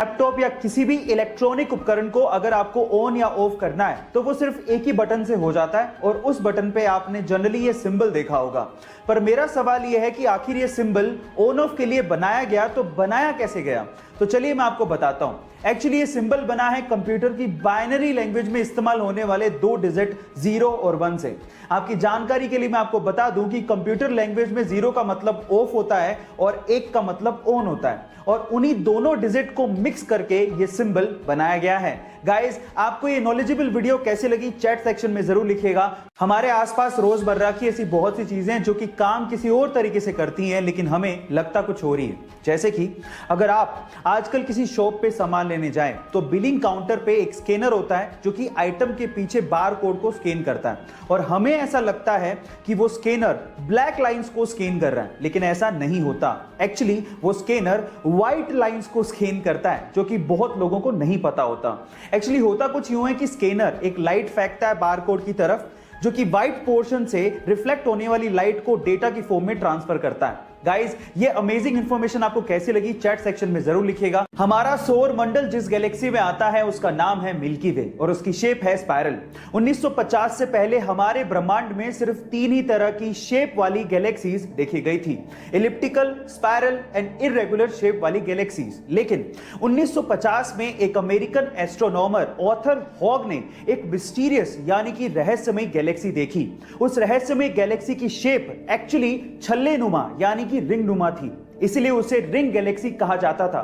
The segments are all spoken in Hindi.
लैपटॉप या किसी भी इलेक्ट्रॉनिक उपकरण को अगर आपको ऑन या ऑफ करना है तो वो सिर्फ एक ही बटन से हो जाता है और उस बटन पे आपने जनरली ये सिंबल देखा होगा। पर मेरा सवाल ये है कि आखिर ये सिंबल ऑन ऑफ के लिए बनाया गया तो बनाया कैसे गया? तो चलिए मैं आपको बताता हूं। एक्चुअली ये सिंबल बना है कंप्यूटर की बाइनरी लैंग्वेज में इस्तेमाल होने वाले 2 डिजिट 0 और 1 से। आपकी जानकारी के लिए मैं आपको बता दूं कि कंप्यूटर लैंग्वेज में 0 का मतलब ऑफ होता है और 1 का मतलब ऑन होता है और उन्हीं दोनों डिजिट को मिक्स करके ये सिंबल बनाया गया है। गाइस, आपको ये नॉलेजेबल वीडियो कैसे लगी चैट सेक्शन में जरूर लिखिएगा। हमारे आसपास रोजमर्रा की ऐसी बहुत सी चीजें जो कि काम किसी और तरीके से करती हैं लेकिन हमें लगता कुछ हो रही है। जैसे कि अगर आप आजकल किसी शॉप पे सामान लेने जाएं तो बिलिंग काउंटर पे एक स्कैनर होता है जो कि आइटम के पीछे बार कोड को स्कैन करता है और हमें ऐसा लगता है कि वो स्कैनर ब्लैक लाइंस को स्कैन कर रहा है, लेकिन ऐसा नहीं होता। एक्चुअली वो स्कैनर व्हाइट लाइंस को स्कैन करता है जो कि बहुत लोगों को नहीं पता होता। एक्चुअली होता कुछ यूं है कि स्कैनर एक लाइट फेंकता है बार कोड की तरफ जो कि व्हाइट पोर्शन से रिफ्लेक्ट होने वाली लाइट को डेटा की फॉर्म में ट्रांसफर करता है। गाइस, ये अमेजिंग इंफॉर्मेशन आपको कैसी लगी चैट सेक्शन में जरूर लिखिएगा। हमारा सौर मंडल जिस गैलेक्सी में आता है उसका नाम है मिल्की वे और उसकी शेप है स्पाइरल। 1950 से पहले हमारे ब्रह्मांड में सिर्फ 3 ही तरह की शेप वाली गैलेक्सीज देखी गई थी, elliptical, spiral and irregular shape वाली गैलेक्सीज। लेकिन 1950 में एक अमेरिकन एस्ट्रोनॉमर ऑथर हॉग ने एक मिस्टीरियस यानी कि रहस्यमय गैलेक्सी देखी। उस रहस्यमय गैलेक्सी की शेप एक्चुअली छल्ले नुमा यानी कि रिंग नुमा थी, इसलिए उसे रिंग गैलेक्सी कहा जाता था।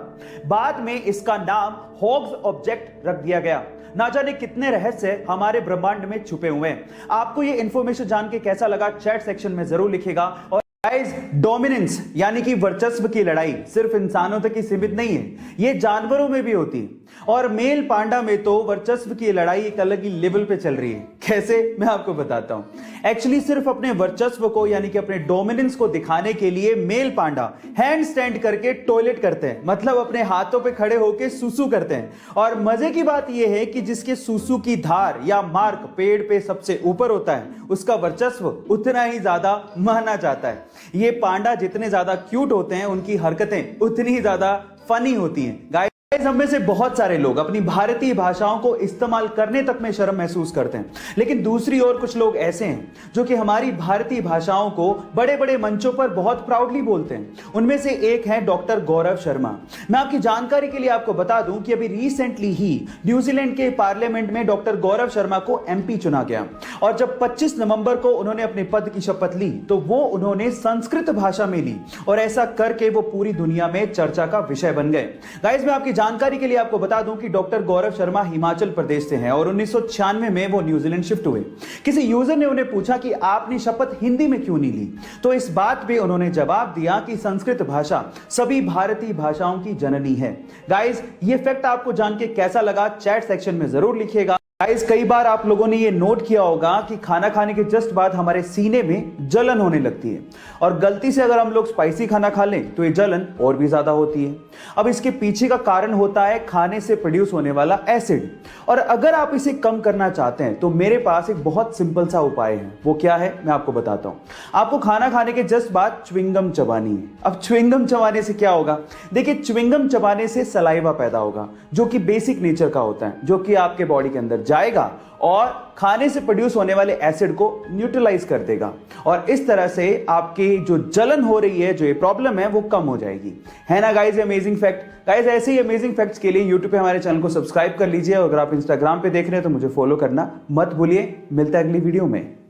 बाद में इसका नाम हॉग्स ऑब्जेक्ट रख दिया गया। ना जाने कितने रहस्य हमारे ब्रह्मांड में छुपे हुए हैं। आपको ये इंफॉर्मेशन जान के कैसा लगा चैट सेक्शन में जरूर लिखिएगा। और गाइस, डोमिनेंस यानी कि वर्चस्व की लड़ाई सिर्फ इंसानों तक ही सीमित नहीं है, ये जानवरों में भी होती है और मेल पांडा में तो वर्चस्व की लड़ाई एक अलग ही लेवल पे चल रही है। कैसे, मैं आपको बताता हूं। एक्चुअली सिर्फ अपने वर्चस्व को यानी कि अपने डोमिनेंस को दिखाने के लिए मेल पांडा हैंड स्टैंड करके टॉयलेट करते हैं, मतलब अपने हाथों पे खड़े होकर सुसु करते हैं। और मजे की बात यह है कि जिसके सुसु की धार या मार्क पेड़ पे सबसे ऊपर होता है उसका वर्चस्व उतना ही ज्यादा माना जाता है। ये पांडा जितने ज्यादा क्यूट होते हैं उनकी हरकतें उतनी ही ज्यादा फनी होती हैं। गाइस, हम में से बहुत सारे लोग अपनी भारतीय भाषाओं को इस्तेमाल करने तक में शर्म महसूस करते हैं, लेकिन दूसरी ओर कुछ लोग ऐसे हैं जो कि हमारी भारतीय भाषाओं को बड़े बड़े मंचों पर बहुत प्राउडली बोलते हैं। उनमें से एक है डॉक्टर गौरव शर्मा। मैं आपकी जानकारी के लिए आपको बता दूं कि अभी रिसेंटली ही न्यूजीलैंड के पार्लियामेंट में डॉक्टर गौरव शर्मा को एमपी चुना गया और जब 25 नवंबर को उन्होंने अपने पद की शपथ ली तो वो उन्होंने संस्कृत भाषा में ली और ऐसा करके वो पूरी दुनिया में चर्चा का विषय बन गए। गाइस, मैं आपकी जानकारी के लिए आपको बता दूं कि डॉक्टर गौरव शर्मा हिमाचल प्रदेश से हैं और 1996 में वो न्यूजीलैंड शिफ्ट हुए। किसी यूजर ने उन्हें पूछा कि आपने शपथ हिंदी में क्यों नहीं ली, तो इस बात पे उन्होंने जवाब दिया कि संस्कृत भाषा सभी भारतीय भाषाओं की जननी है। गाइस, ये फैक्ट आपको जान के कैसा लगा चैट सेक्शन में जरूर लिखिएगा। गाइस, कई बार आप लोगों ने ये नोट किया होगा कि खाना खाने के जस्ट बाद हमारे सीने में जलन होने लगती है और गलती से अगर हम लोग स्पाइसी खाना खा लें तो ये जलन और भी ज्यादा होती है। अब इसके पीछे का कारण होता है खाने से प्रोड्यूस होने वाला एसिड और अगर आप इसे कम करना चाहते हैं तो मेरे पास एक बहुत सिंपल सा उपाय है। वो क्या है, मैं आपको बताता हूं। आपको खाना खाने के जस्ट बाद च्युइंगम चबानी है। अब च्युइंगम चबाने से क्या होगा? देखिए, च्युइंगम चबाने से सलाइवा पैदा होगा जो कि बेसिक नेचर का होता है, जो कि आपके बॉडी के अंदर जाएगा और खाने से प्रोड्यूस होने वाले एसिड को न्यूट्रलाइज कर देगा और इस तरह से आपकी जो जलन हो रही है, जो ये प्रॉब्लम है, वो कम हो जाएगी। है ना गाइस, अमेजिंग फैक्ट। गाइस, ऐसे ही अमेजिंग फैक्ट्स के लिए यूट्यूब पे हमारे चैनल को सब्सक्राइब कर लीजिए और अगर आप इंस्टाग्राम पे देख रहे हैं तो मुझे फॉलो करना मत भूलिए। मिलता है अगली वीडियो में।